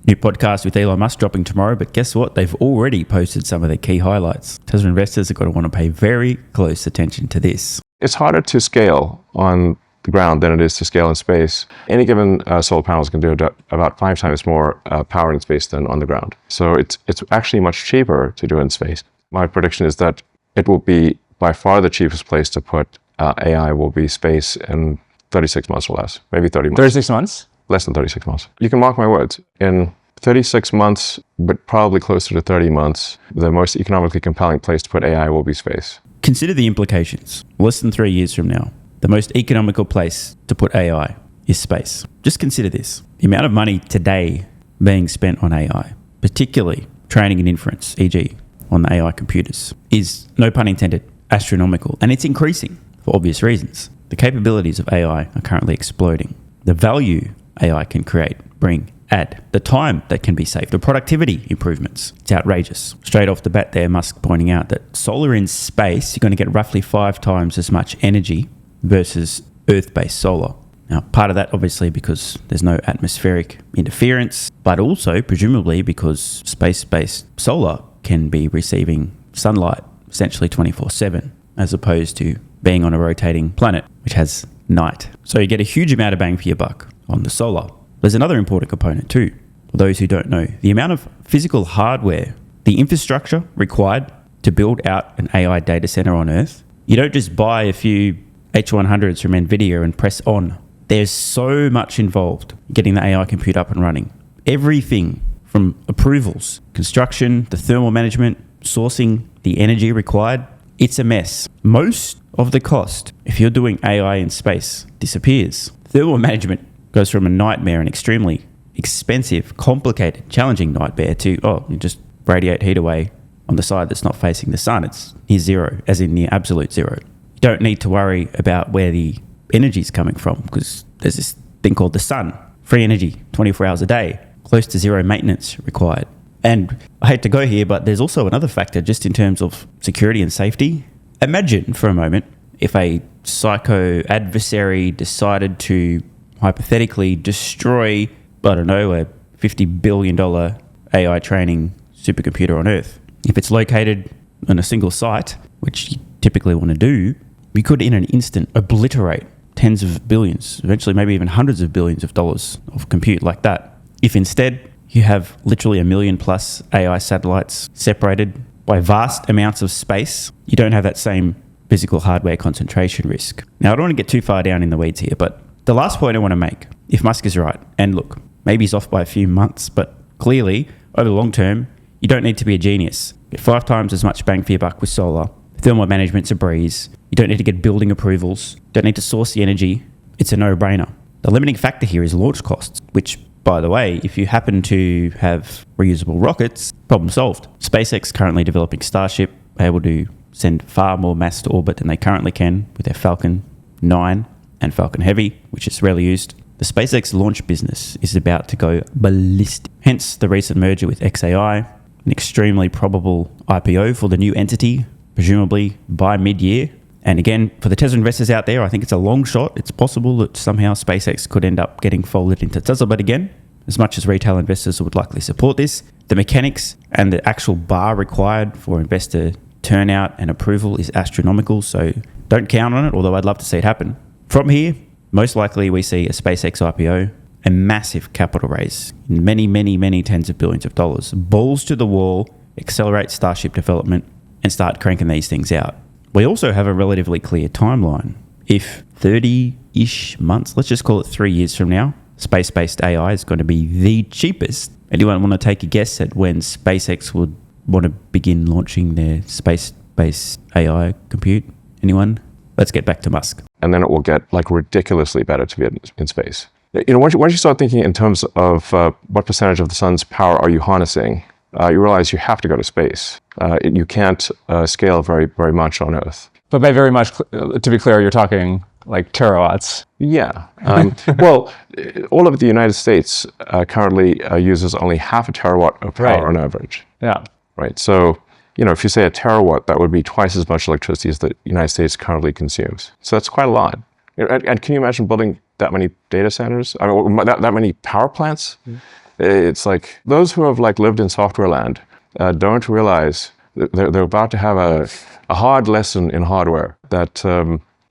New podcast with Elon Musk dropping tomorrow, but guess what? They've already posted some of their key highlights. Tesla investors are going to want to pay very close attention to this. It's harder to scale on the ground than it is to scale in space. Any given solar panels can do about 5 times more power in space than on the ground. So it's actually much cheaper to do in space. My prediction is that it will be by far the cheapest place to put AI will be space in 36 months or less, maybe 30 months. 36 months? Less than 36 months. You can mark my words. In 36 months, but probably closer to 30 months, the most economically compelling place to put AI will be space. Consider the implications. Less than 3 years from now, the most economical place to put AI is space. Just consider this. The amount of money today being spent on AI, particularly training and inference, e.g. on the AI computers, is, no pun intended, astronomical. And it's increasing for obvious reasons. The capabilities of AI are currently exploding. The value AI can create, add, the time that can be saved, the productivity improvements. It's outrageous. Straight off the bat there, Musk pointing out that solar in space, you're going to get roughly 5 times as much energy versus Earth-based solar. Now, part of that obviously because there's no atmospheric interference, but also presumably because space-based solar can be receiving sunlight essentially 24/7, as opposed to being on a rotating planet, which has night. So you get a huge amount of bang for your buck on the solar. There's another important component too, for those who don't know. The amount of physical hardware, the infrastructure required to build out an AI data center on Earth. You don't just buy a few H100s from NVIDIA and press on. There's so much involved getting the AI compute up and running. Everything from approvals, construction, the thermal management, sourcing, the energy required, it's a mess. Most of the cost, if you're doing AI in space, disappears. Thermal management goes from a nightmare, an extremely expensive, complicated, challenging nightmare to, you just radiate heat away on the side that's not facing the sun. It's near zero, as in near absolute zero. You don't need to worry about where the energy is coming from because there's this thing called the sun. Free energy, 24 hours a day, close to zero maintenance required. And I hate to go here, but there's also another factor just in terms of security and safety. Imagine for a moment if a psycho adversary decided to hypothetically destroy, a $50 billion AI training supercomputer on Earth. If it's located on a single site, which you typically want to do, we could in an instant obliterate tens of billions, eventually maybe even hundreds of billions of dollars of compute like that. If instead you have literally 1 million plus AI satellites separated by vast amounts of space, you don't have that same physical hardware concentration risk. Now, I don't want to get too far down in the weeds here, but the last point I want to make, if Musk is right, and look, maybe he's off by a few months, but clearly, over the long term, you don't need to be a genius. Get 5 times as much bang for your buck with solar. Thermal management's a breeze. You don't need to get building approvals. Don't need to source the energy. It's a no-brainer. The limiting factor here is launch costs, which, by the way, if you happen to have reusable rockets, problem solved. SpaceX currently developing Starship, able to send far more mass to orbit than they currently can with their Falcon 9 and Falcon Heavy, which is rarely used. The SpaceX launch business is about to go ballistic. Hence the recent merger with XAI, an extremely probable IPO for the new entity, presumably by mid-year. And again, for the Tesla investors out there, I think it's a long shot. It's possible that somehow SpaceX could end up getting folded into Tesla. But again, as much as retail investors would likely support this, the mechanics and the actual bar required for investor turnout and approval is astronomical. So don't count on it, although I'd love to see it happen. From here, most likely we see a SpaceX IPO, a massive capital raise, many, many, many tens of billions of dollars, balls to the wall, accelerate Starship development, and start cranking these things out. We also have a relatively clear timeline. If 30-ish months, let's just call it 3 years from now, space-based AI is going to be the cheapest. Anyone want to take a guess at when SpaceX would want to begin launching their space-based AI compute? Anyone? Let's get back to Musk. And then it will get ridiculously better to be in space. Once you start thinking in terms of what percentage of the sun's power are you harnessing, you realize you have to go to space. You can't scale very, very much on Earth. But by very much, to be clear, you're talking like terawatts. Yeah. Well, all of the United States currently uses only half a terawatt of power on average. Yeah. Right. So, if you say a terawatt, that would be twice as much electricity as the United States currently consumes. So that's quite a lot. And can you imagine building that many data centers? I mean, that many power plants? It's like those who have like lived in software land don't realize that they're about to have a hard lesson in hardware that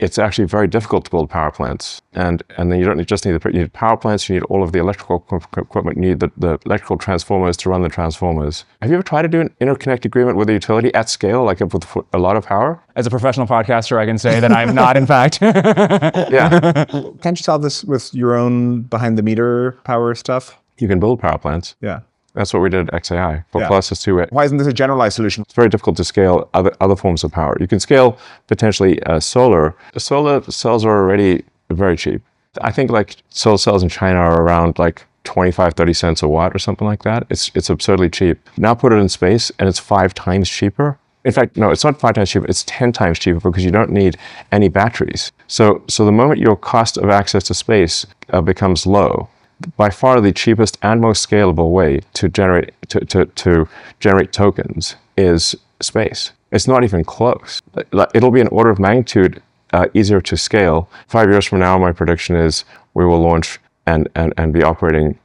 it's actually very difficult to build power plants. And then you don't just need you need power plants, you need all of the electrical equipment, you need the electrical transformers to run the transformers. Have you ever tried to do an interconnect agreement with a utility at scale, like with a lot of power? As a professional podcaster, I can say that I'm not, in fact. Yeah. Can't you solve this with your own behind the meter power stuff? You can build power plants. Yeah. That's what we did at XAI for closest to it. Why isn't this a generalized solution? It's very difficult to scale other forms of power. You can scale potentially solar. Solar cells are already very cheap. I think like solar cells in China are around like 25, 30 cents a watt or something like that. It's absurdly cheap. Now put it in space and it's 5 times cheaper. In fact, no, it's not 5 times cheaper, it's 10 times cheaper because you don't need any batteries. So the moment your cost of access to space becomes low, by far the cheapest and most scalable way to generate tokens is space. It's not even close. It'll be an order of magnitude easier to scale. 5 years from now, my prediction is we will launch and be operating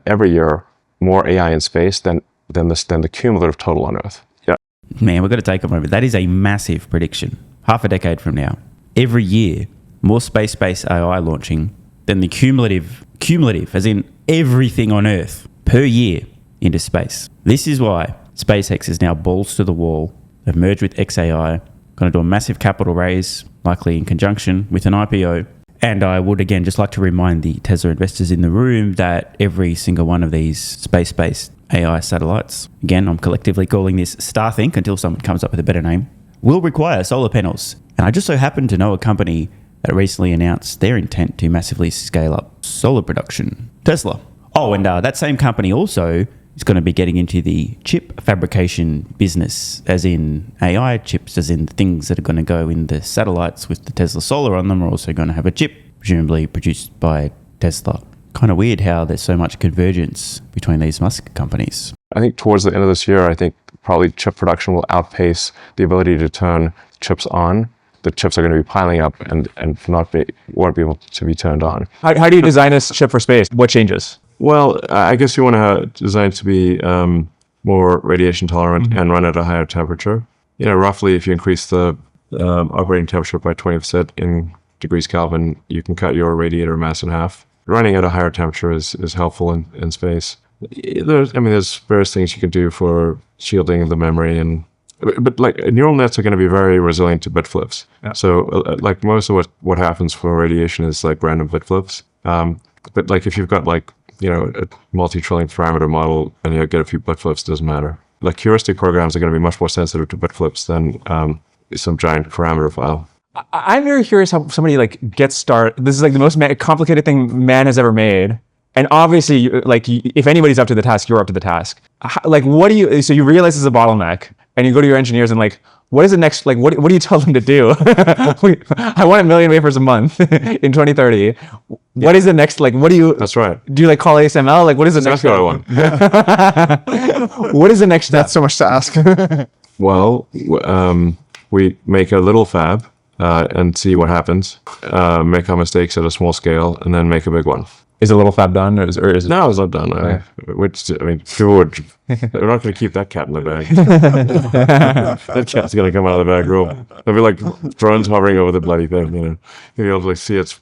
every year more AI in space than the cumulative total on Earth. Yeah. Man, we've got to take a moment. That is a massive prediction. Half a decade from now, every year, more space-based AI launching than the cumulative, as in everything on Earth per year into space. This is why SpaceX is now balls to the wall. They've merged with XAI, going to do a massive capital raise, likely in conjunction with an IPO. And I would, again, just like to remind the Tesla investors in the room that every single one of these space-based AI satellites, again, I'm collectively calling this Starthink until someone comes up with a better name, will require solar panels. And I just so happen to know a company that recently announced their intent to massively scale up solar production. Tesla. Oh, and that same company also is going to be getting into the chip fabrication business, as in AI chips, as in the things that are going to go in the satellites with the Tesla solar on them are also going to have a chip, presumably produced by Tesla. Kind of weird how there's so much convergence between these Musk companies. I think towards the end of this year, I think probably chip production will outpace the ability to turn chips on. The chips are going to be piling up and won't be able to be turned on. How do you design this chip for space? What changes? Well, I guess you want to design to be more radiation tolerant and run at a higher temperature. You know, roughly if you increase the operating temperature by 20% in degrees Kelvin, you can cut your radiator mass in half. Running at a higher temperature is helpful in space. There's various things you can do for shielding the memory but like neural nets are going to be very resilient to bit flips. Yeah. So like most of what happens for radiation is like random bit flips. But like if you've got like, you know, a multi-trillion parameter model and you get a few bit flips, it doesn't matter. Like heuristic programs are going to be much more sensitive to bit flips than some giant parameter file. I'm very curious how somebody like gets started. This is like the most complicated thing man has ever made. And obviously, like, if anybody's up to the task, you're up to the task. Like, so you realize it's a bottleneck and you go to your engineers and like, what is the next, like, what do you tell them to do? I want 1 million wafers a month in 2030. What is the next, like, what do you... That's right. Do you like call ASML? Like, what is the next... That's what I want. What is the next step? That's so much to ask. Well, we make a little fab and see what happens. Make our mistakes at a small scale and then make a big one. Is a little fab done, or is it? No, it's not done. Okay. People would. They're not going to keep that cat in the bag. That cat's going to come out of the bag real. There'll be like drones hovering over the bloody thing. You know, you'll be able to like, see its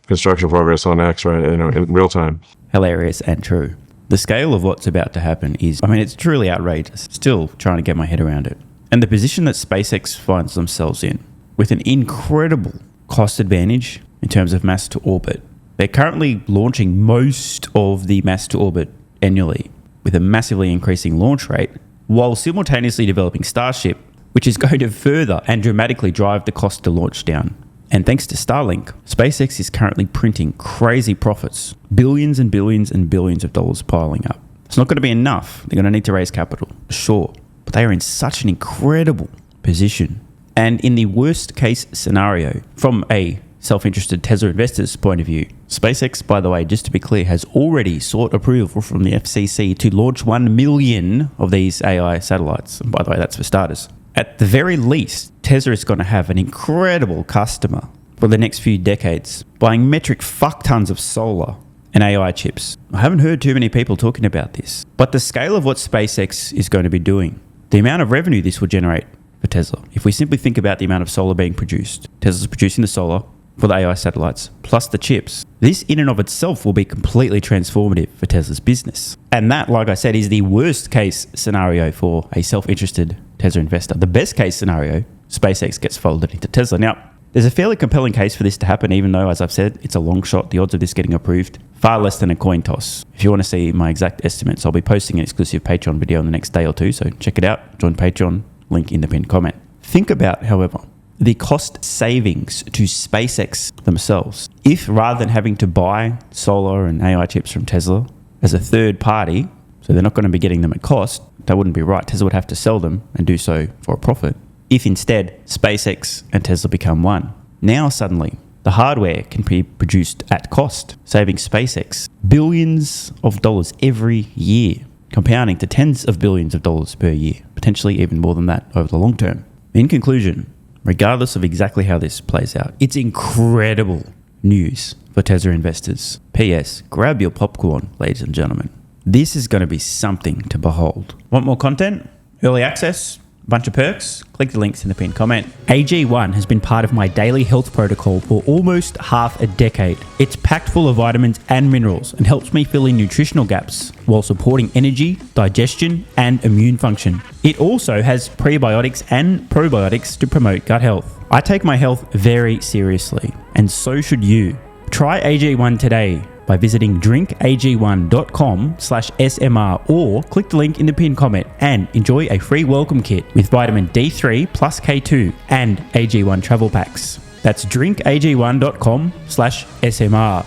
construction progress on X, right? You know, in real time. Hilarious and true. The scale of what's about to happen is, it's truly outrageous. Still trying to get my head around it. And the position that SpaceX finds themselves in, with an incredible cost advantage in terms of mass to orbit. They're currently launching most of the mass to orbit annually with a massively increasing launch rate, while simultaneously developing Starship, which is going to further and dramatically drive the cost to launch down. And thanks to Starlink, SpaceX is currently printing crazy profits, billions and billions and billions of dollars piling up. It's not going to be enough. They're going to need to raise capital, sure, but they are in such an incredible position. And in the worst case scenario, from a self-interested Tesla investors' point of view, SpaceX, by the way, just to be clear, has already sought approval from the FCC to launch 1 million of these AI satellites. And by the way, that's for starters. At the very least, Tesla is going to have an incredible customer for the next few decades, buying metric fuck tons of solar and AI chips. I haven't heard too many people talking about this, but the scale of what SpaceX is going to be doing, the amount of revenue this will generate for Tesla. If we simply think about the amount of solar being produced, Tesla's producing the solar for the AI satellites, plus the chips. This in and of itself will be completely transformative for Tesla's business. And that, like I said, is the worst case scenario for a self-interested Tesla investor. The best case scenario, SpaceX gets folded into Tesla. Now, there's a fairly compelling case for this to happen, even though, as I've said, it's a long shot. The odds of this getting approved, far less than a coin toss. If you want to see my exact estimates, I'll be posting an exclusive Patreon video in the next day or two, so check it out. Join Patreon, link in the pinned comment. Think about, however, the cost savings to SpaceX themselves. If rather than having to buy solar and AI chips from Tesla as a third party, so they're not going to be getting them at cost, that wouldn't be right. Tesla would have to sell them and do so for a profit. If instead SpaceX and Tesla become one, now suddenly the hardware can be produced at cost, saving SpaceX billions of dollars every year, compounding to tens of billions of dollars per year, potentially even more than that over the long term. In conclusion, regardless of exactly how this plays out, it's incredible news for Tesla investors. P.S. Grab your popcorn, ladies and gentlemen. This is going to be something to behold. Want more content? Early access? Bunch of perks? Click the links in the pinned comment. AG1 has been part of my daily health protocol for almost half a decade. It's packed full of vitamins and minerals and helps me fill in nutritional gaps while supporting energy, digestion, and immune function. It also has prebiotics and probiotics to promote gut health. I take my health very seriously, and so should you. Try AG1 today by visiting drinkag1.com/SMR or click the link in the pinned comment and enjoy a free welcome kit with vitamin D3 plus K2 and AG1 travel packs. That's drinkag1.com/SMR.